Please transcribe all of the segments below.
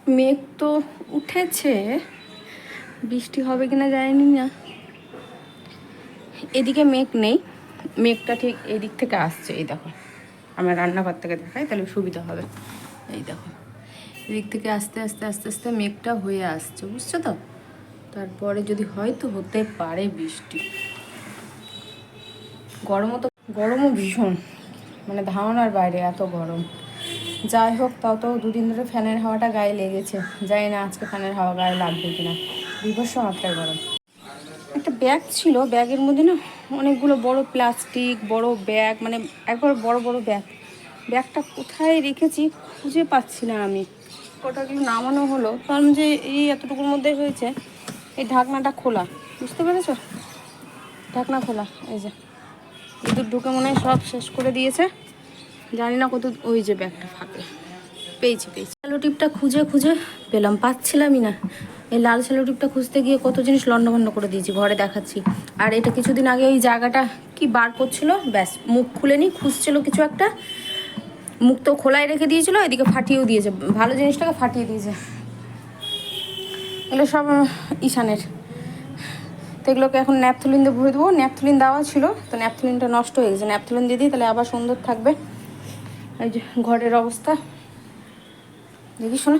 মেঘ তো উঠেছে, বৃষ্টি হবে কিনা জানি না। এদিকে মেঘ নেই, মেঘটা ঠিক এদিক থেকে আসছে। এই দেখো, আমার রান্নাঘর থেকে দেখাই তাহলে সুবিধা হবে। এই দেখো, এদিক থেকে আস্তে আস্তে আস্তে আস্তে মেঘটা হয়ে আসছে, বুঝছো তো? তারপরে যদি হয় তো হতে পারে বৃষ্টি। গরমও ভীষণ, মানে ধারণার বাইরে এত গরম। যাই হোক, তাও তো দুদিন ধরে ফ্যানের হাওয়াটা গায়ে লেগেছে। জানি না আজকে ফ্যানের হাওয়া গায়ে লাগবে কিনা। বিভৎস মাত্রায় গরম। একটা ব্যাগ ছিল, ব্যাগের মধ্যে না অনেকগুলো বড় প্লাস্টিক, বড় ব্যাগ, মানে একবার বড় বড় ব্যাগ। ব্যাগটা কোথায় রেখেছি খুঁজে পাচ্ছি না আমি। ওটাগুলো নামানো হলো, কারণ যে এই এতটুকুর মধ্যে হয়েছে। এই ঢাকনাটা খোলা, বুঝতে পেরেছো? ঢাকনা খোলা, এই যে ইঁদুর ঢুকে মনে হয় সব শেষ করে দিয়েছে। জানি না কত। ওই যে ব্যাগটা ফাঁকে, পেয়েছি। স্যালো টিপটা খুঁজে খুঁজে পেলাম, পাচ্ছিলামই না। এই লাল স্যালো টিপটা খুঁজতে গিয়ে কত জিনিস লন্ডভন্ড করে দিয়েছি, ঘরে দেখাচ্ছি। আর এটা কিছুদিন আগে ওই জায়গাটা কি বার করছিল, ব্যাস মুখ খুলেনি, খুঁজছিল কিছু একটা, মুখ তো খোলাই রেখে দিয়েছিল, এদিকে ফাটিয়েও দিয়েছে, ভালো জিনিসটাকে ফাটিয়ে দিয়েছে। এগুলো সব ঈশানের। তো এগুলোকে এখন ন্যাপথলিন দিয়ে ভরে দেবো। ন্যাপথলিন দেওয়া ছিল, তো ন্যাপথলিনটা নষ্ট হয়ে গেছে। ন্যাপথলিন দিয়ে দিই, তাহলে আবার সুন্দর থাকবে। এই যে ঘরের অবস্থা দেখি শোনা।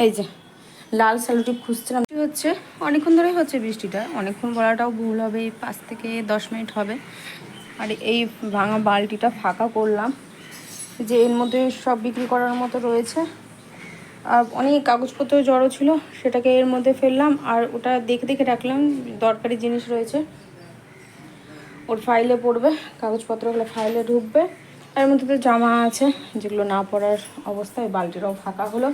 এই যে লাল স্যালোটিপ খুঁজছিলাম। হচ্ছে অনেকক্ষণ ধরেই হচ্ছে বৃষ্টিটা, অনেকক্ষণ বলাটাও ভুল হবে, 5 থেকে 10 মিনিট হবে। আর এই ভাঙা বালতিটা ফাঁকা করলাম, যে এর মধ্যে সব বিক্রি করার মতো রয়েছে। আর অনেক কাগজপত্র জড়ো ছিল, সেটাকে এর মধ্যে ফেললাম। আর ওটা দেখে দেখে রাখলাম, দরকারি জিনিস রয়েছে, ওর ফাইলে পড়বে, কাগজপত্রগুলো ফাইলে ঢুকবে। আর এর মধ্যে তো জামা আছে যেগুলো না পড়ার অবস্থায়। বালতিটাও ফাঁকা হলো।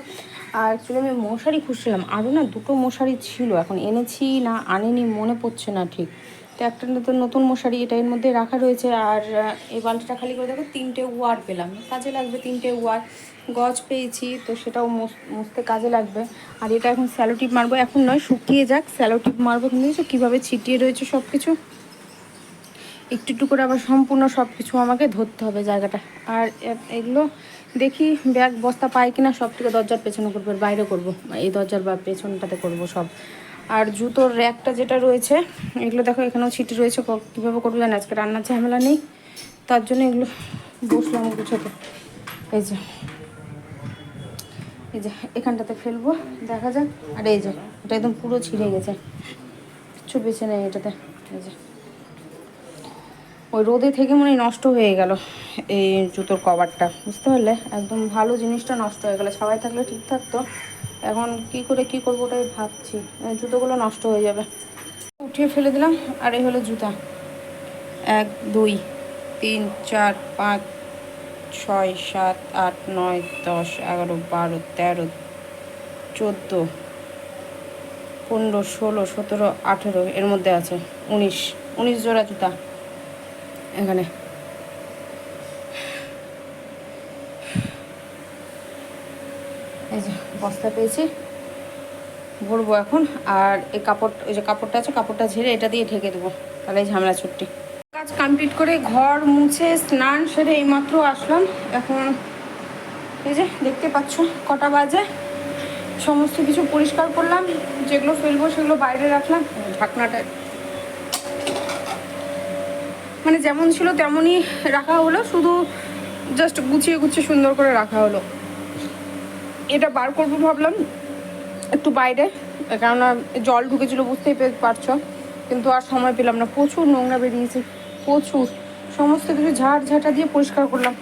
আর অ্যাকচুয়ালি আমি মশারি খুঁজছিলাম, আরও না 2টো মশারি ছিল, এখন এনেছি না আনিনি মনে পড়ছে না ঠিক। তো একটা নতুন মশারি এটা এর মধ্যে রাখা রয়েছে। আর এই বালতিটা খালি করে দেখো, 3টে ওয়ার পেলাম, কাজে লাগবে। 3টে ওয়ার গজ পেয়েছি, তো সেটাও মুছতে কাজে লাগবে। আর এটা এখন স্যালোটিপ মারবো, এখন নয়, শুকিয়ে যাক, স্যালোটিপ মারবো। কিন্তু কীভাবে ছিটিয়ে রয়েছে সব কিছু, একটু একটু করে আবার সম্পূর্ণ সব কিছু আমাকে ধরতে হবে জায়গাটা। আর এগুলো দেখি ব্যাগ বস্তা পাই কিনা, সব থেকে দরজার পেছনে করবো, বাইরে করব, এই দরজার বা পেছনটাতে করব সব। আর জুতোর র্যাকটা যেটা রয়েছে, এগুলো দেখো এখানেও ছিটি রয়েছে, কীভাবে করবো জানি। আজকে রান্নার ঝামেলা নেই, তার জন্য এগুলো বসলাম গুছোতে। এই যে এখানটাতে ফেলবো, দেখা যাক। আর এই যে এটা একদম পুরো ছিঁড়ে গেছে, কিচ্ছু বেছে নেই এটাতে। এই যে ওই রোদে থেকে মনে হয় নষ্ট হয়ে গেল এই জুতোর কভারটা, বুঝতে পারলে? একদম ভালো জিনিসটা নষ্ট হয়ে গেলো। সবাই থাকলে ঠিক থাকতো, এখন কি করে কি করবো ওটাই ভাবছি। জুতোগুলো নষ্ট হয়ে যাবে, উঠিয়ে ফেলে দিলাম। আর এই হলো জুতা, 1 2 3 4 5 6 7 8 9 10 11 12 13 14 15 16 17 18, এর মধ্যে আছে 19 জোড়া জুতা এখানে। এই যে বস্তা পেয়েছি, ভরবো এখন। আর এই কাপড়, ওই যে কাপড়টা আছে, কাপড়টা ঝেড়ে এটা দিয়ে ঢেকে দেবো, তাহলে এই ঝামেলা ছুটি। কাজ কমপ্লিট করে ঘর মুছে স্নান সেরে এইমাত্র আসলাম। এখন এই যে দেখতে পাচ্ছ কটা বাজে, সমস্ত কিছু পরিষ্কার করলাম, যেগুলো ফেলবো সেগুলো বাইরে রাখলাম। ঢাকনাটা মানে যেমন ছিল তেমনই রাখা হলো, শুধু জাস্ট গুছিয়ে গুছিয়ে সুন্দর করে রাখা হলো। এটা বার করবো ভাবলাম একটু বাইরে, কেননা জল ঢুকেছিলো, বুঝতেই পারছো। কিন্তু আর সময় পেলাম না, প্রচুর নোংরা বেরিয়েছে, প্রচুর। সমস্ত কিছু ঝাঁটা দিয়ে পরিষ্কার করলাম।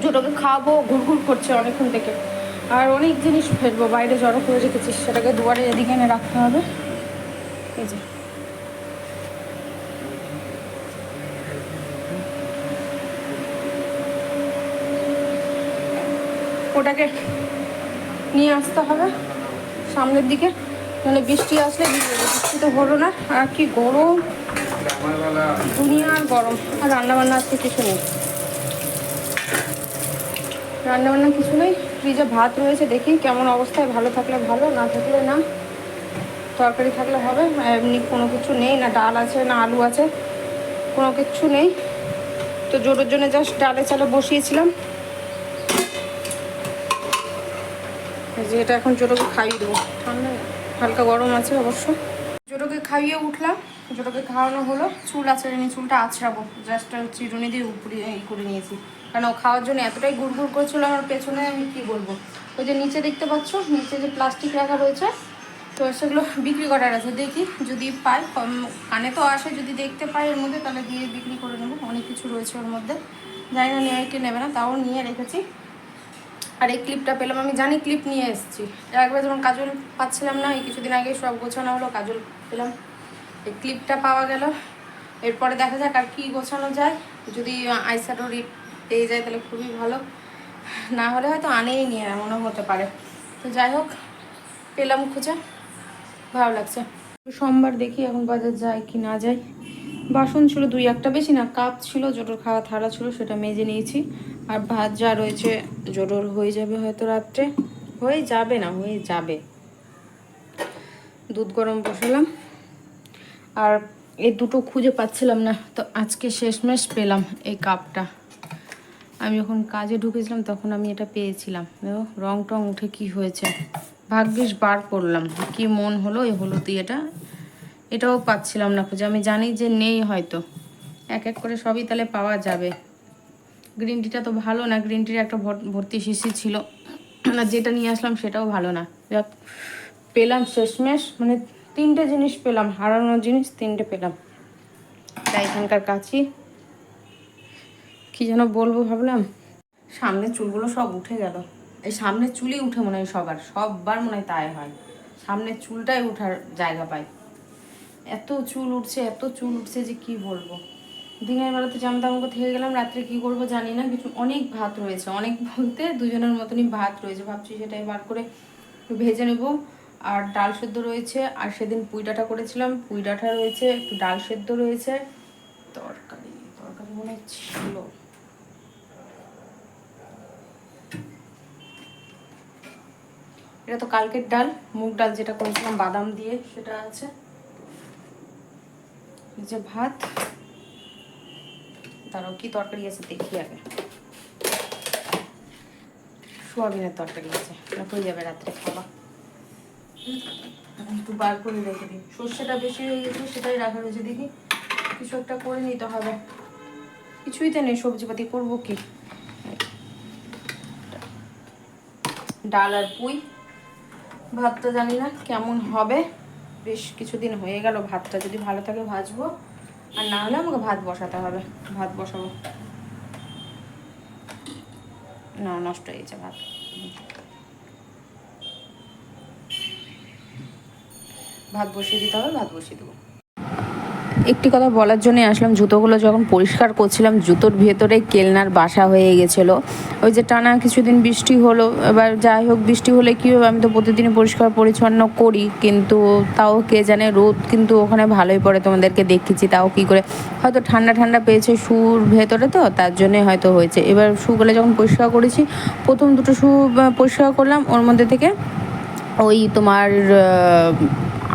জুটোকে খাওয়াবো, ঘুরঘুর করছে অনেকক্ষণ থেকে। আর অনেক জিনিস ফেলবো, বাইরে জড়ো করে রেখেছি, সেটাকে দুয়ারে এদিকে এনে রাখতে হবে। এই যে ওটাকে নিয়ে আসতে হবে সামনের দিকে, মানে বৃষ্টি আসলে বৃষ্টি তো হলো না। আর কি গরম, দুনিয়ার গরম। আর রান্নাবান্না আজকে কিছু নেই, রান্নাবান্না কিছু নেই। ফ্রিজে ভাত রয়েছে, দেখি কেমন অবস্থায়, ভালো থাকলে ভালো, না থাকলে না। তরকারি থাকলে হবে, এমনি কোনো কিছু নেই, না ডাল আছে না আলু আছে, কোনো কিছু নেই। তো জোরের জন্য জাস্ট ডালে চালে বসিয়েছিলাম। এই যে এটা এখন জোটোকে খাইয়ে দেবো, ঠান্ডা হালকা গরম আছে অবশ্য। জোটোকে খাইয়ে উঠলাম, জোটোকে খাওয়ানো হলো। চুল আঁচড়ানি, চুলটা আঁচড়াবো, জাস্ট চিরুনি দিয়ে উপরে এই করে নিয়েছি, কারণ ও খাওয়ার জন্য এতটাই গুড় করছিল আমার পেছনে, আমি কী বলবো। ওই যে নিচে দেখতে পাচ্ছ, নিচে যে প্লাস্টিক রাখা রয়েছে, তো সেগুলো বিক্রি করার আছে, দেখি যদি পাই, কানে তো আসে, যদি দেখতে পাই এর মধ্যে তাহলে দিয়ে বিক্রি করে নেবো। অনেক কিছু রয়েছে ওর মধ্যে, জানি না নিয়ে কি নেবে না, তাও নিয়ে রেখেছি। আর এই ক্লিপটা পেলাম, আমি জানি ক্লিপ নিয়ে এসেছি। একবার যেমন কাজল পাচ্ছিলাম না, এই কিছুদিন আগে সব গোছানো হলো, কাজল পেলাম, এই ক্লিপটা পাওয়া গেল। এরপরে দেখা যাক আর কি গোছানো যায়, যদি আইশ্যাডো রিপ পেয়ে যায় তাহলে খুবই ভালো, না হলে হয়তো আনেই নিয়ে এমনও হতে পারে। তো যাই হোক, পেলাম খুঁজে, ভালো লাগছে। সোমবার দেখি এখন বাজার যায় কি না যায়। বাসন ছিল 2-1, বেশি না, কাপ ছিল, জোটোর খাওয়া থালা ছিল, সেটা মেজে নিয়েছি। আর ভাত যা রয়েছে জোটোর হয়ে যাবে হয়তো রাত্রে, হয়ে যাবে না, হয়ে যাবে। দুধ গরম বসালাম, আর এই দুটো খুঁজে পাচ্ছিলাম না, তো আজকে শেষমেশ পেলাম এই কাপটা। আমি যখন কাজে ঢুকেছিলাম তখন আমি এটা পেয়েছিলাম, দেখো রং টং উঠে কি হয়েছে, ভাগ্যিস বার করলাম, কি মন হলো এই হলুদ এটা, এটাও পাচ্ছিলাম না খুঁজে। আমি জানি যে নেই হয়তো, এক এক করে সবই তাহলে পাওয়া যাবে। গ্রিন টিটা তো ভালো না, গ্রিন টির একটা ভর্তি শিশি ছিল, না যেটা নিয়ে আসলাম সেটাও ভালো না। যাক পেলাম শেষমেশ, মানে 3টে জিনিস পেলাম, হারানোর জিনিস 3টে পেলাম। তাই এখানকার কাছি কি যেন বলবো ভাবলাম, সামনের চুলগুলো সব উঠে গেল। এই সামনের চুলই উঠে মনে হয় সববার মনে হয় তাই হয়, সামনের চুলটাই উঠার জায়গা পায়। এত চুল উঠছে যে কি বলবো। দিনের বেলাতে জামা তামাকে থেকে গেলাম, রাত্রে কি করব জানি না। কিছু অনেক ভাত রয়েছে, অনেক বলতে দুজনের মতনই ভাত রয়েছে, ভাবছি সেটাই বার করে ভেজে নেব। আর ডাল সেদ্ধ রয়েছে, আর সেদিন পুঁই ডাঁটা করেছিলাম, পুঁই ডাঁটা রয়েছে, একটু ডাল সেদ্ধ রয়েছে, তরকারি মনে ছিল। এটা তো কালকের ডাল, মুগ ডাল যেটা করেছিলাম বাদাম দিয়ে, সেটা আছে। যে ভাত, তারও কি তরকারি আছে দেখি আগে। সোয়াবিনের তরকারি আছে, হয়ে যাবে রাত্রে খাওয়া। একটু বার করে রেখে দিই, সর্ষেটা বেশি হয়ে গেছে সেটাই রাখা রয়েছে, দেখি কিছু একটা করে নিতে হবে। কিছুই তো নেই সবজিপাতি, করবো কি। ডাল আর পুঁই, ভাতটা জানি না কেমন হবে, বেশ কিছুদিন হয়ে গেল। ভাতটা যদি ভালো থাকে ভাজবো, আর না হলে আমাকে ভাত বসাতে হবে, ভাত বসাবো। না নষ্ট হয়ে গেছে ভাত, ভাত বসিয়ে দিতে হবে, ভাত বসিয়ে দেবো। একটি কথা বলার জন্যই আসলাম, জুতোগুলো যখন পরিষ্কার করছিলাম জুতোর ভেতরে কেলনার বাসা হয়ে গেছিলো। ওই যে টানা কিছুদিন বৃষ্টি হলো, এবার যাই হোক বৃষ্টি হলে কী হবে, আমি তো প্রতিদিনই পরিষ্কার পরিচ্ছন্ন করি, কিন্তু তাও কে জানে, রোদ কিন্তু ওখানে ভালোই পড়ে, তোমাদেরকে দেখেছি, তাও কী করে হয়তো ঠান্ডা পেয়েছে শুর ভেতরে, তো তার জন্যে হয়তো হয়েছে। এবার শুগুলো যখন পরিষ্কার করেছি, প্রথম দুটো শু পরিষ্কার করলাম, ওর মধ্যে থেকে ওই তোমার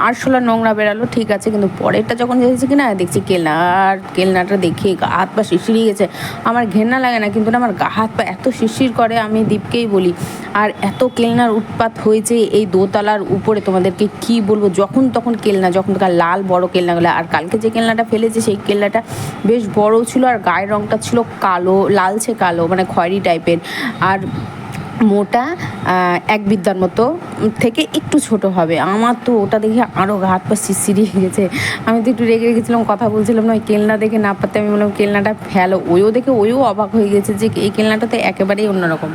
আরশোলা নোংরা বেরালো, ঠিক আছে, কিন্তু পরেরটা যখন এসেছে কিনা দেখছি কেলনা, আর কেলনাটা দেখে গা হাত পা শিরশিরিয়ে গেছে। আমার ঘেন্না লাগে না, কিন্তু আমার গা হাত পা এত শিরশির করে, আমি দীপকেই বলি। আর এত কেলনার উৎপাত হয়েছে এই দোতলার উপরে, তোমাদেরকে কি বলবো, যখন তখন কেলনা, যখন তখন লাল বড় কেলনাগুলো। আর কালকে যে কেলনাটা ফেলেছে সেই কেলনাটা বেশ বড় ছিল, আর গায়ের রঙটা ছিল কালো, লালচে কালো, মানে খয়েরি টাইপের, আর মোটা, এক বিদ্যার মতো থেকে একটু ছোট হবে। আমার তো ওটা দেখে আরও হাত পা শিরশিরিয়ে গেছে। আমি তো একটু রেগে গেছিলাম, কথা বলছিলাম না, ওই কেলনা দেখে না পারতে আমি বললাম কেলনাটা ফেলো। ওইও দেখে ওইও অবাক হয়ে গেছে যে এই কেলনাটা তো একেবারেই অন্যরকম।